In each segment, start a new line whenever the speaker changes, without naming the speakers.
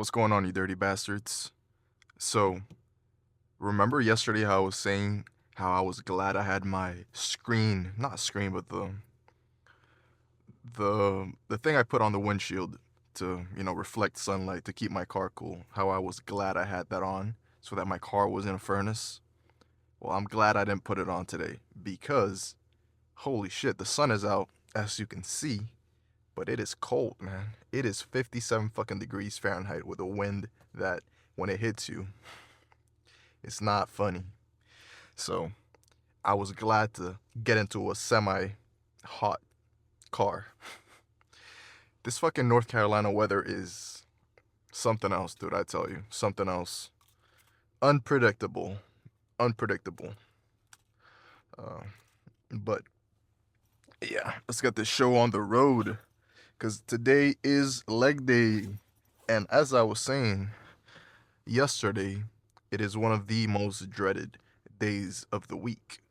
What's going on, you dirty bastards? So, remember yesterday how I was saying how I was glad I had my screen, not screen, but the thing I put on the windshield to, reflect sunlight to keep my car cool. How I was glad I had that on so that my car was in a furnace. Well, I'm glad I didn't put it on today because holy shit, the sun is out as you can see, but it is cold, man. It is 57 fucking degrees Fahrenheit with a wind that when it hits you, it's not funny. So I was glad to get into a semi hot car. This fucking North Carolina weather is something else, dude. I tell you, something else. Unpredictable. Unpredictable. Uh, but yeah, let's get this show on the road. Because today is leg day. And as I was saying yesterday, it is one of the most dreaded days of the week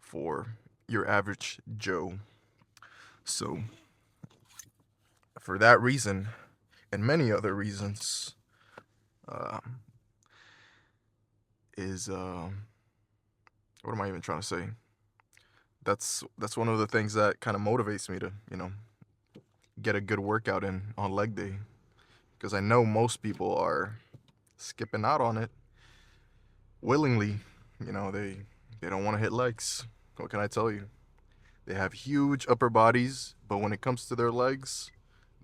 for your average Joe. So, for that reason, and many other reasons, uh, is what am I even trying to say? That's one of the things that kind of motivates me to get a good workout in on leg day, because I know most people are skipping out on it willingly. They don't want to hit legs. What can I tell you? They have huge upper bodies, but when it comes to their legs,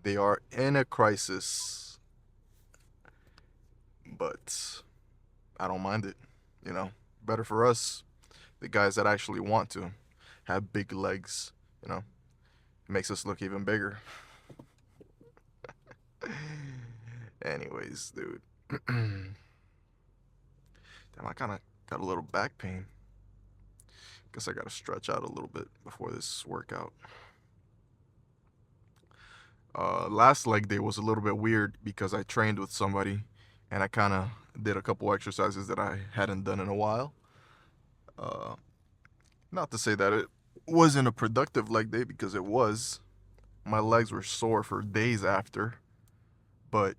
they are in a crisis. But I don't mind it, Better for us, the guys that actually want to have big legs, It makes us look even bigger. Anyways, dude. Damn, I kind of got a little back pain. Guess I gotta stretch out a little bit before this workout. Last leg day was a little bit weird because I trained with somebody and I kind of did a couple exercises that I hadn't done in a while. Uh, Not to say that it wasn't a productive leg day, because it was. My legs were sore for days after, but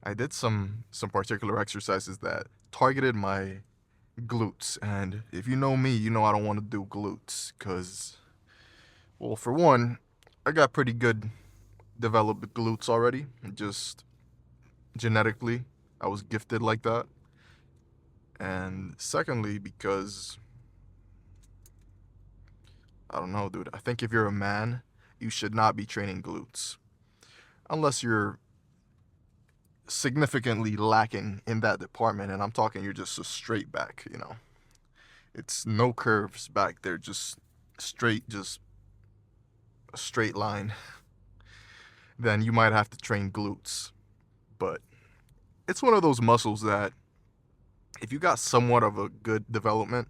I did some particular exercises that targeted my glutes. And if you know me, you know I don't want to do glutes because, well, for one, I got pretty good developed glutes already. Just genetically, I was gifted like that. And secondly, because I don't know, dude. I think if you're a man, you should not be training glutes unless you're significantly lacking in that department. And I'm talking you're just a straight back. It's no curves back there, just straight, just a straight line. Then you might have to train glutes. But it's one of those muscles that if you got somewhat of a good development,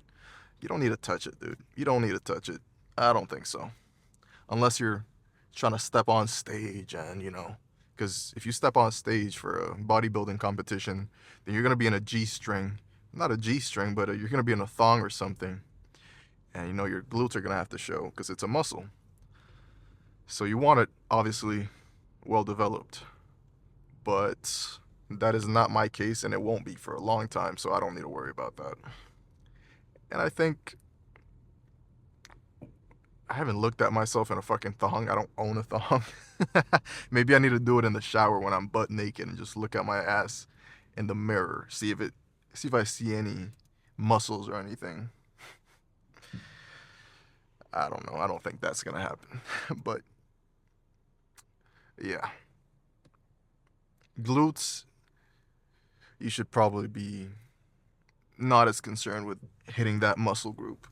you don't need to touch it, dude. You don't need to touch it. I don't think so. Unless you're trying to step on stage and. Because if you step on stage for a bodybuilding competition, then you're going to be in a G string. Not a G string, but you're going to be in a thong or something. And your glutes are going to have to show because it's a muscle. So you want it, obviously, well developed. But that is not my case, and it won't be for a long time, so I don't need to worry about that. And I think I haven't looked at myself in a fucking thong. I don't own a thong. Maybe I need to do it in the shower when I'm butt naked and just look at my ass in the mirror, see if I see any muscles or anything. I don't know. I don't think that's gonna happen. But yeah, glutes. You should probably be not as concerned with hitting that muscle group.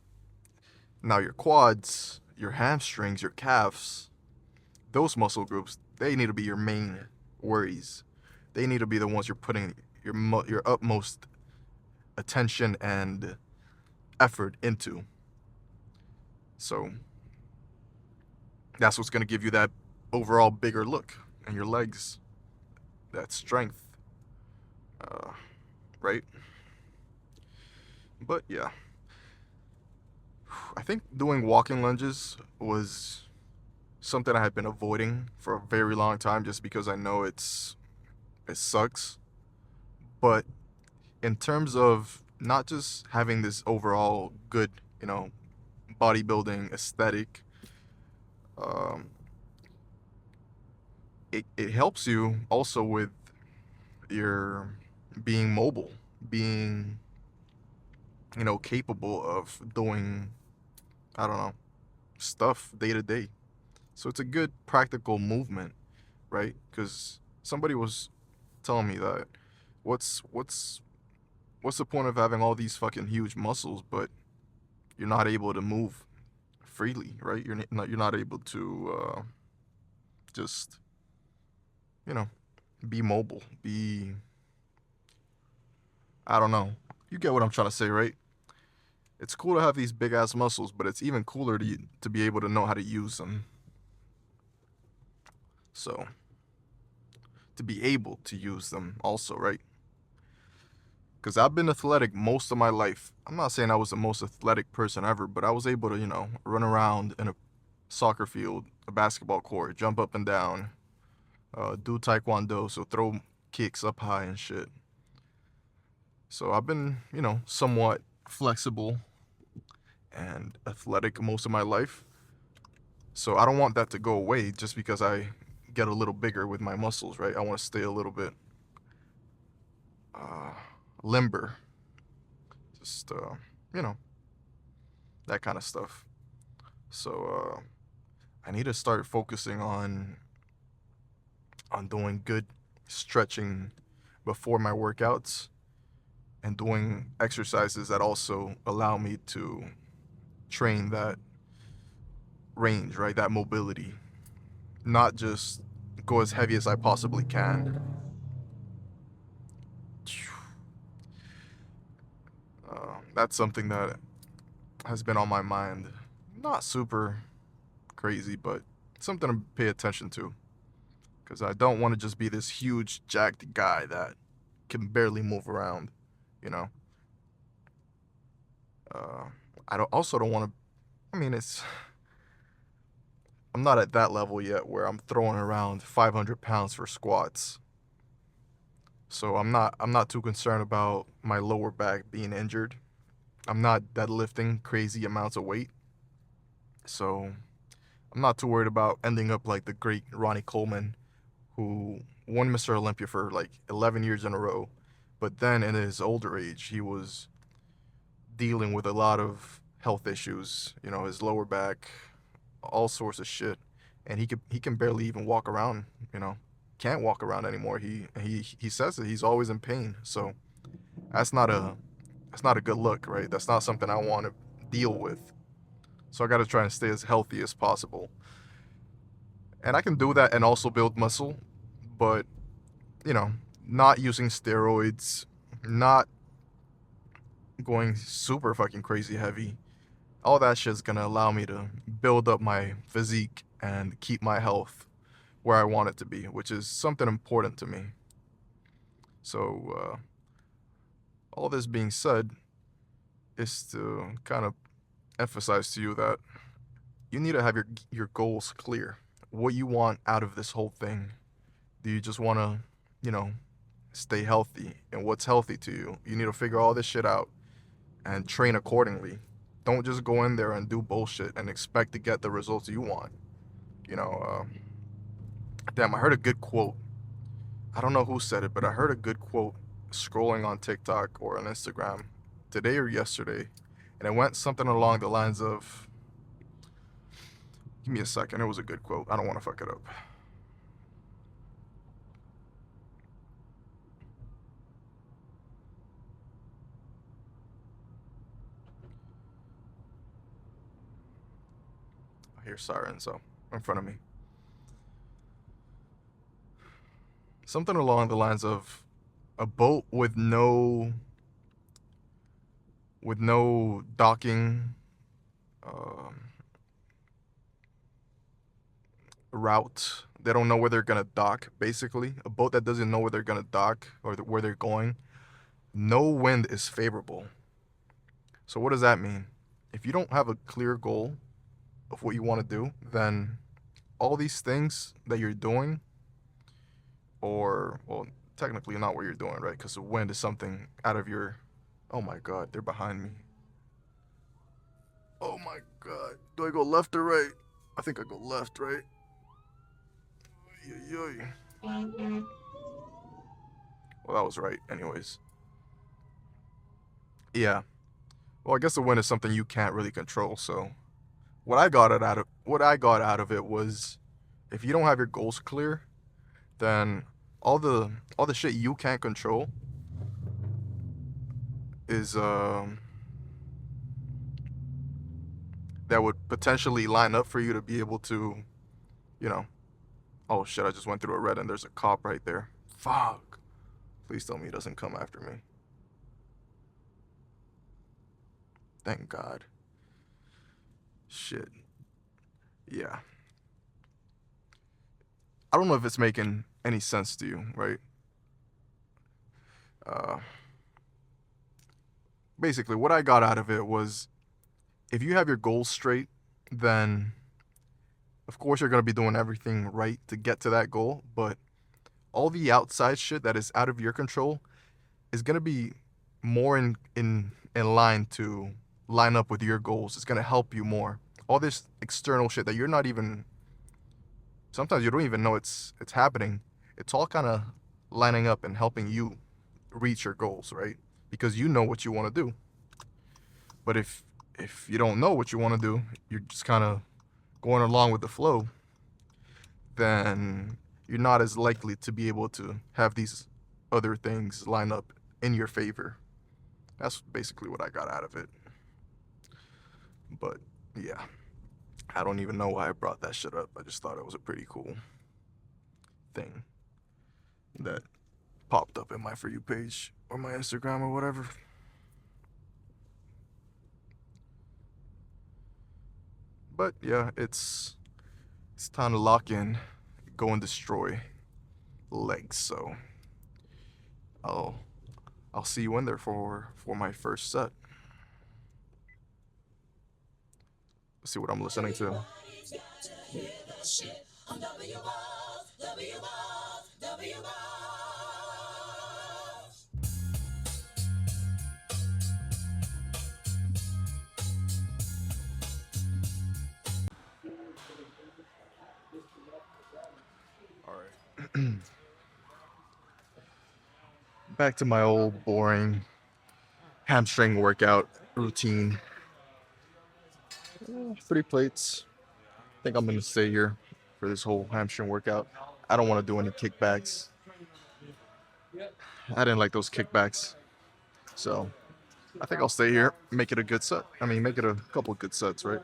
Now your quads, your hamstrings, your calves, those muscle groups, they need to be your main worries. They need to be the ones you're putting your utmost attention and effort into. So that's what's going to give you that overall bigger look in your legs, that strength, right? But yeah, I think doing walking lunges was something I had been avoiding for a very long time, just because I know it's it sucks. But in terms of not just having this overall good, bodybuilding aesthetic, um, it helps you also with your being mobile, being, capable of doing, I don't know, stuff day to day. So it's a good practical movement, right? Because somebody was telling me that what's what's what's the point of having all these fucking huge muscles, but you're not able to move freely, right? You're not able to just you know be mobile, be, I don't know. You get what I'm trying to say, right? It's cool to have these big ass muscles, but it's even cooler to be able to know how to use them. So to be able to use them also, right? Because I've been athletic most of my life. I'm not saying I was the most athletic person ever, but I was able to, run around in a soccer field, a basketball court, jump up and down, do taekwondo, so throw kicks up high and shit. So I've been, somewhat flexible and athletic most of my life. So I don't want that to go away just because I get a little bigger with my muscles, right? I want to stay a little bit uh, limber. Just, that kind of stuff. So I need to start focusing on doing good stretching before my workouts and doing exercises that also allow me to train that range, right? That mobility. Not just go as heavy as I possibly can. That's something that has been on my mind. Not super crazy, but something to pay attention to. Because I don't want to just be this huge, jacked guy that can barely move around, you know? Uh, I don't want to, I mean, I'm not at that level yet where I'm throwing around 500 pounds for squats. So I'm not too concerned about my lower back being injured. I'm not deadlifting crazy amounts of weight. So I'm not too worried about ending up like the great Ronnie Coleman, who won Mr. Olympia for like 11 years in a row. But then in his older age, he was dealing with a lot of health issues, his lower back, all sorts of shit. And he can barely even walk around, can't walk around anymore. He says that he's always in pain. So that's not a good look, right? That's not something I want to deal with. So I got to try and stay as healthy as possible. And I can do that and also build muscle, but not using steroids, not going super fucking crazy heavy. All that shit's gonna allow me to build up my physique and keep my health where I want it to be, which is something important to me. So, all this being said, is to kind of emphasize to you that you need to have your goals clear. What you want out of this whole thing. Do you just want to, you know, stay healthy? And what's healthy to you? You need to figure all this shit out and train accordingly. Don't just go in there and do bullshit and expect to get the results you want. You know, damn, I heard a good quote. I don't know who said it, but I heard a good quote scrolling on TikTok or on Instagram today or yesterday. And it went something along the lines of, give me a second, it was a good quote. I don't want to fuck it up. I hear sirens so in front of me. Something along the lines of a boat with no docking route. They don't know where they're gonna dock. Basically, a boat that doesn't know where they're gonna dock or where they're going. No wind is favorable. So what does that mean? If you don't have a clear goal of what you want to do, then all these things that you're doing, or well, technically not what you're doing, right? Because the wind is something out of your... Oh my god, they're behind me. Oh my god. Do I go left or right? I think I go left, right? Well, that was right, anyways. Yeah. Well, I guess the wind is something you can't really control, so what I got out of it was, if you don't have your goals clear, then all the shit you can't control is that would potentially line up for you to be able to, you know, oh shit, I just went through a red and there's a cop right there. Fuck. Please tell me he doesn't come after me. Thank God. Shit. Yeah. I don't know if it's making any sense to you, right? Basically, what I got out of it was, if you have your goals straight, then of course you're going to be doing everything right to get to that goal, but all the outside shit that is out of your control is going to be more in line to line up with your goals. It's going to help you more. All this external shit that you're not even, sometimes you don't even know it's happening. It's all kind of lining up and helping you reach your goals, right? Because you know what you want to do. But if you don't know what you want to do, you're just kind of going along with the flow, then you're not as likely to be able to have these other things line up in your favor. That's basically what I got out of it. But yeah, I don't even know why I brought that shit up. I just thought it was a pretty cool thing that popped up in my For You page or my Instagram or whatever. But yeah, it's time to lock in, go and destroy legs. So I'll see you in there for my first set. Let's see what I'm listening to. All right. Back to my old boring hamstring workout routine. 3 plates. I think I'm gonna stay here for this whole hamstring workout. I don't want to do any kickbacks. I didn't like those kickbacks, so I think I'll stay here, make it a good set. I mean, make it a couple good sets, right?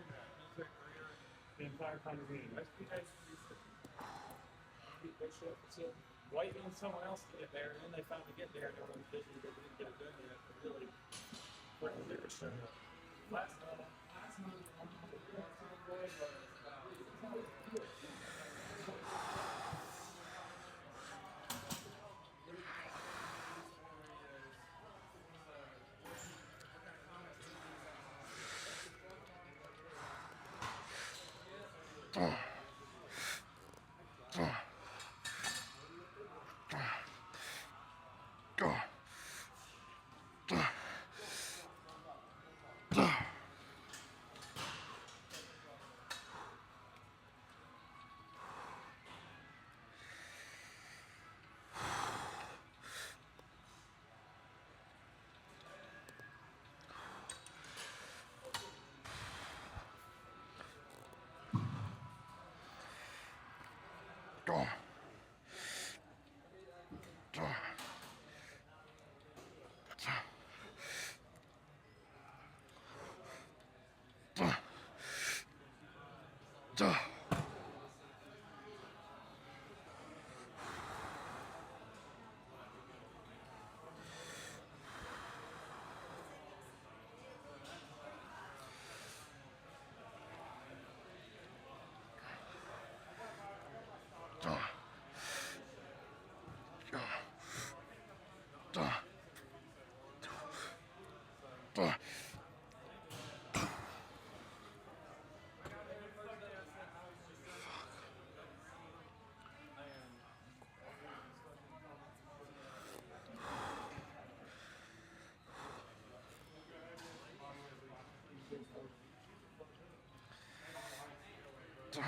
I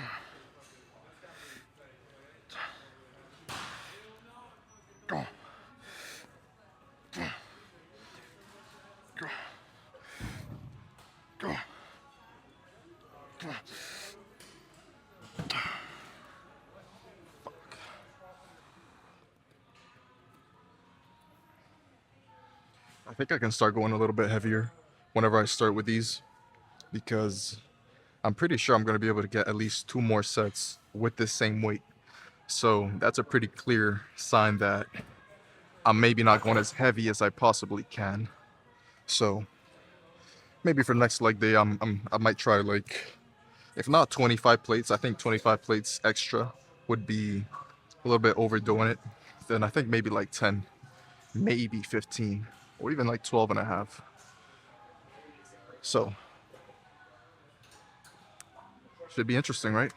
think I can start going a little bit heavier whenever I start with these, because I'm pretty sure I'm going to be able to get at least 2 more sets with this same weight. So that's a pretty clear sign that I'm maybe not going as heavy as I possibly can. So maybe for next leg day, I might try, like, if not 25 plates, I think 25 plates extra would be a little bit overdoing it. Then I think maybe like 10, maybe 15, or even like 12 and a half. So should be interesting, right?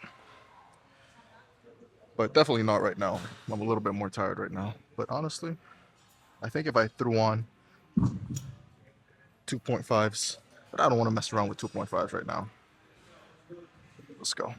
But definitely not right now. I'm a little bit more tired right now. But honestly, I think if I threw on 2.5s, but I don't want to mess around with 2.5s right now. Let's go.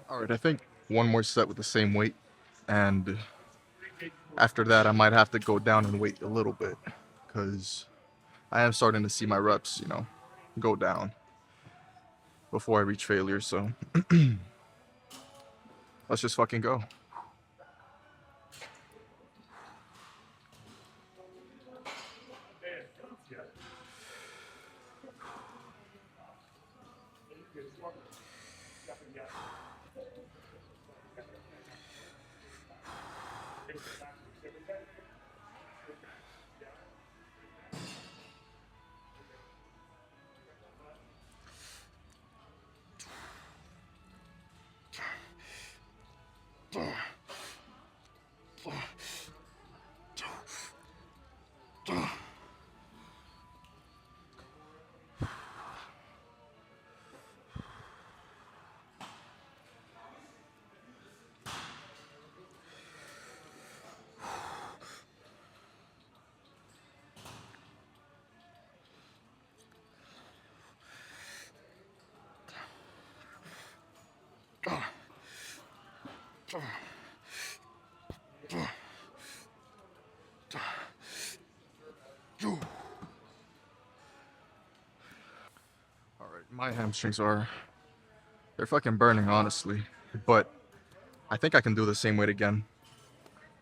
All right, I think one more set with the same weight, and after that, I might have to go down in weight a little bit, because I am starting to see my reps, go down before I reach failure. So let's just fucking go. All right, my hamstrings they're fucking burning, honestly, but I think I can do the same weight again.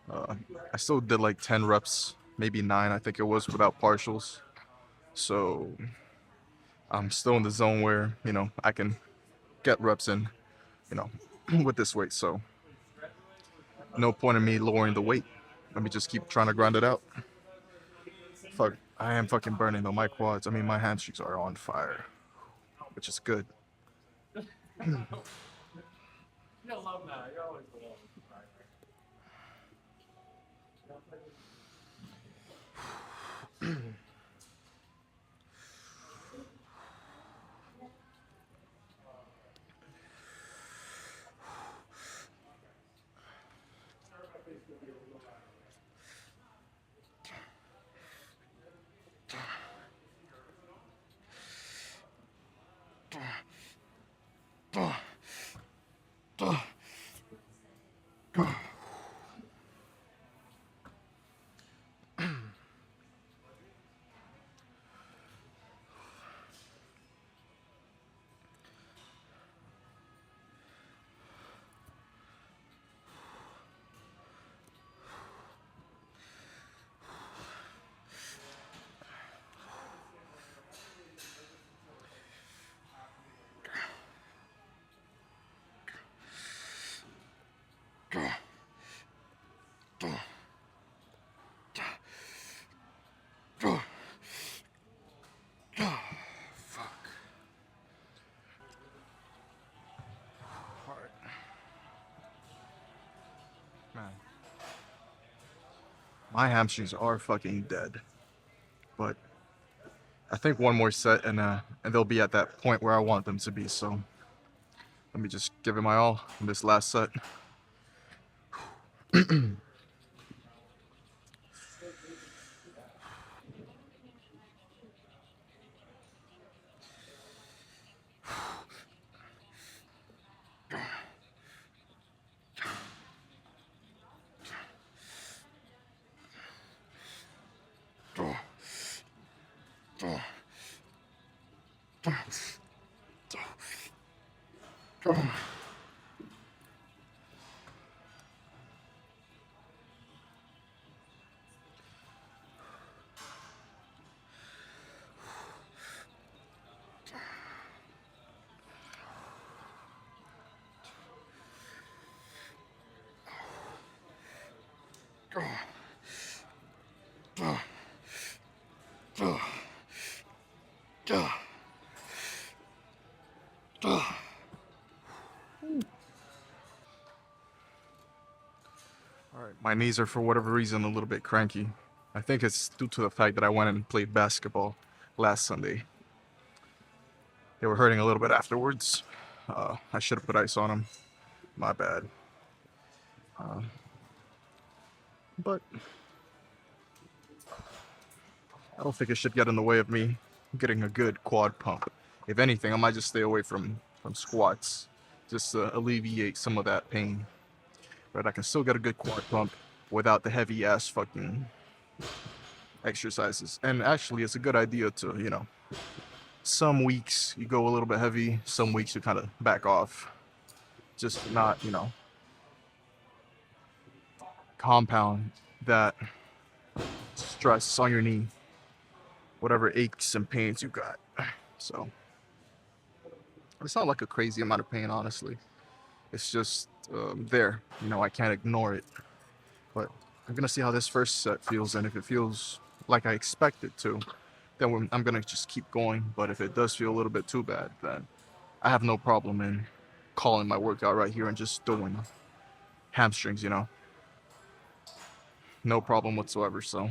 I still did like 10 reps, maybe 9, I think it was, without partials. So I'm still in the zone where, I can get reps in, you know, with this weight. So no point in me lowering the weight. Let me just keep trying to grind it out. Fuck, I am fucking burning though. My quads, my hamstrings are on fire, which is good. My hamstrings are fucking dead. But I think one more set and they'll be at that point where I want them to be. So let me just give it my all in this last set. Alright, my knees are for whatever reason a little bit cranky. I think it's due to the fact that I went and played basketball last Sunday. They were hurting a little bit afterwards. I should have put ice on them. My bad. But I don't think it should get in the way of me getting a good quad pump. If anything, I might just stay away from squats just to alleviate some of that pain. But I can still get a good quad pump without the heavy ass fucking exercises. And actually, it's a good idea to, you know, some weeks you go a little bit heavy, some weeks you kind of back off. Just not, you know, compound that stress on your knee, whatever aches and pains you got. So it's not like a crazy amount of pain, honestly. It's just there. You know, I can't ignore it. But I'm gonna see how this first set feels, and if it feels like I expect it to, then I'm gonna just keep going. But if it does feel a little bit too bad, then I have no problem in calling my workout right here and just doing hamstrings, you know. No problem whatsoever. So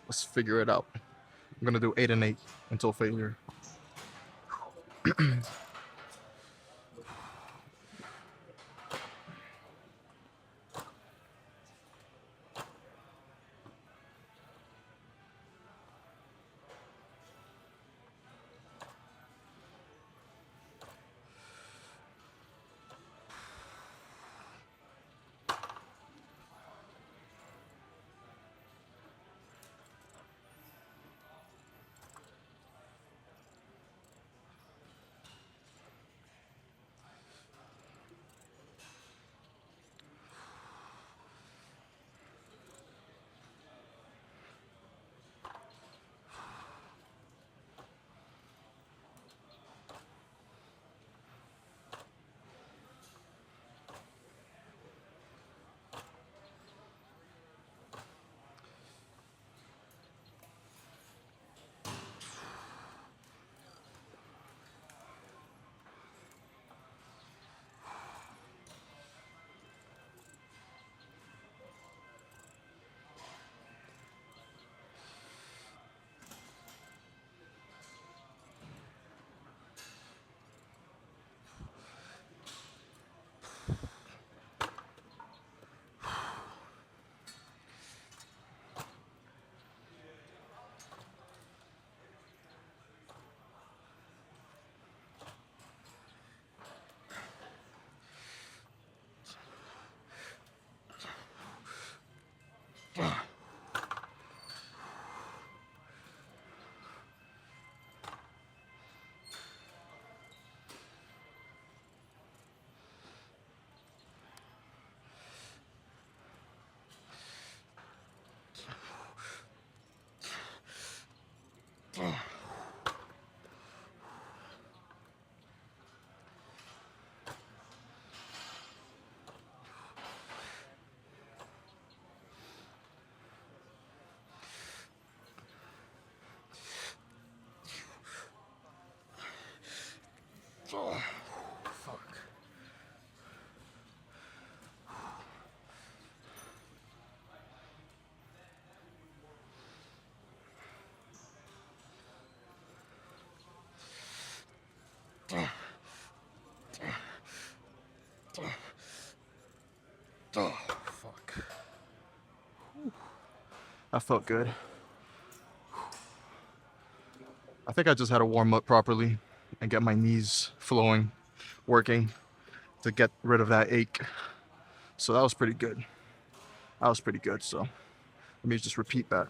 let's figure it out. I'm gonna do 8 and 8 until failure. Oh, fuck. That felt good. I think I just had to warm up properly and get my knees flowing, working to get rid of that ache. So that was pretty good. That was pretty good. So let me just repeat that.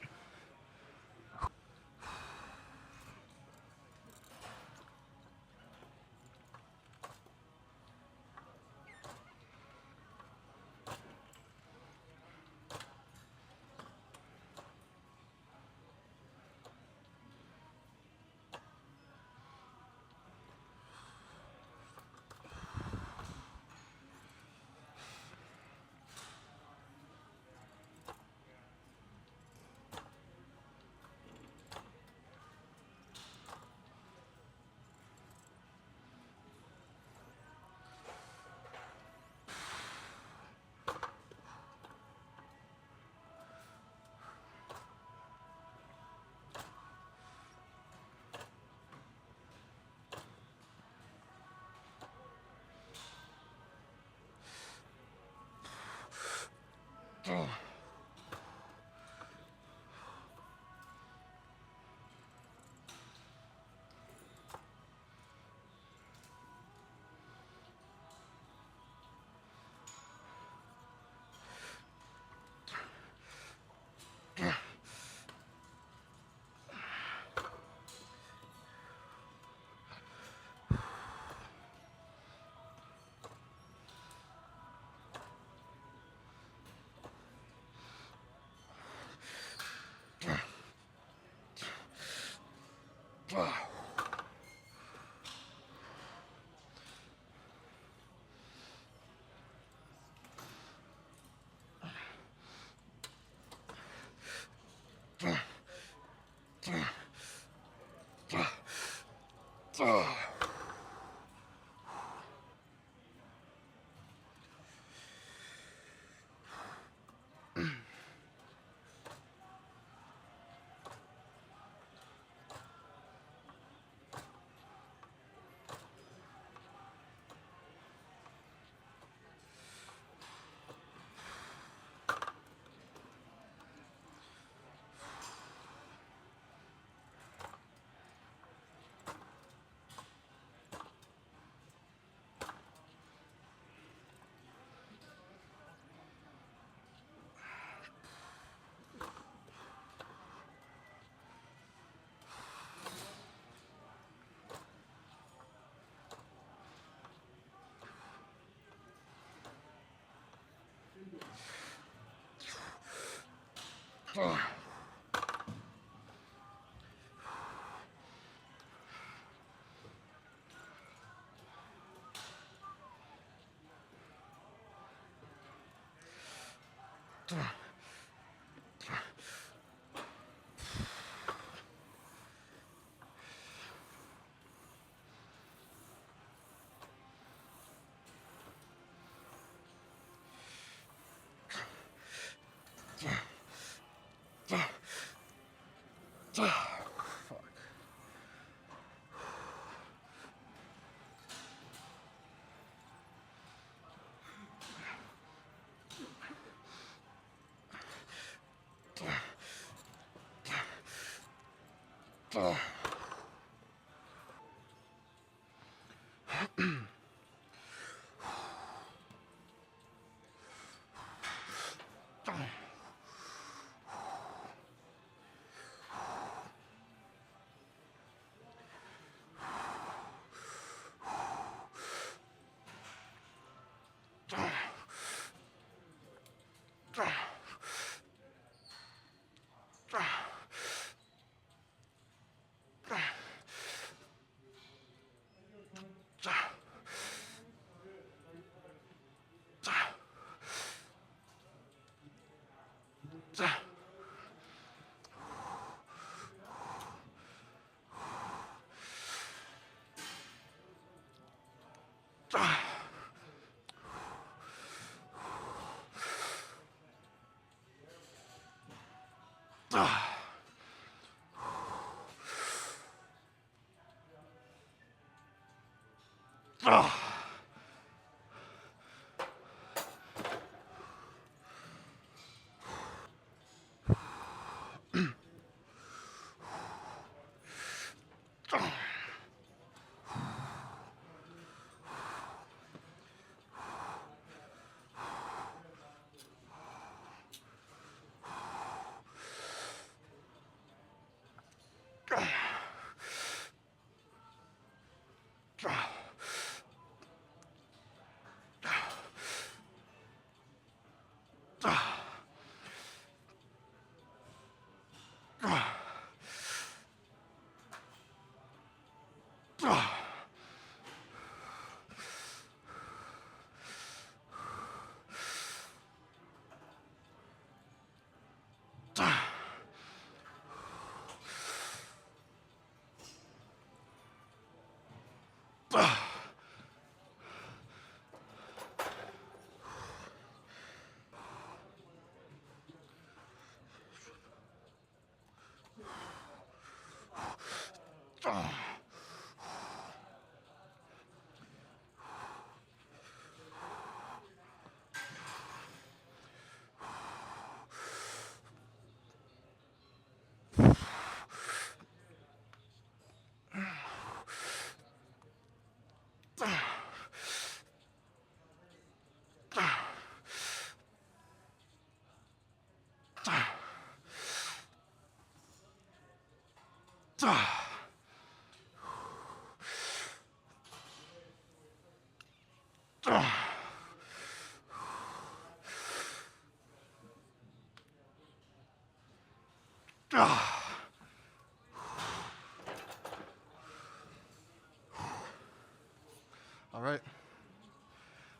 All right,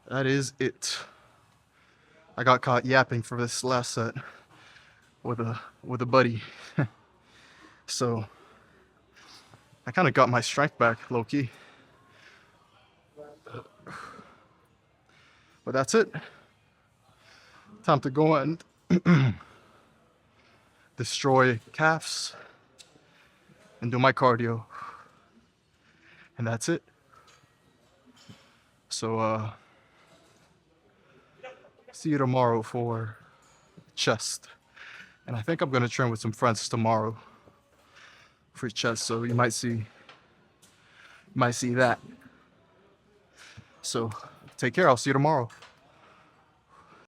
that is it. I got caught yapping for this last set with a buddy, so I kind of got my strength back, low key. But that's it. Time to go and destroy calves and do my cardio, and that's it. So see you tomorrow for chest, and I think I'm gonna train with some friends tomorrow for chest, so you might see that. So take care. I'll see you tomorrow.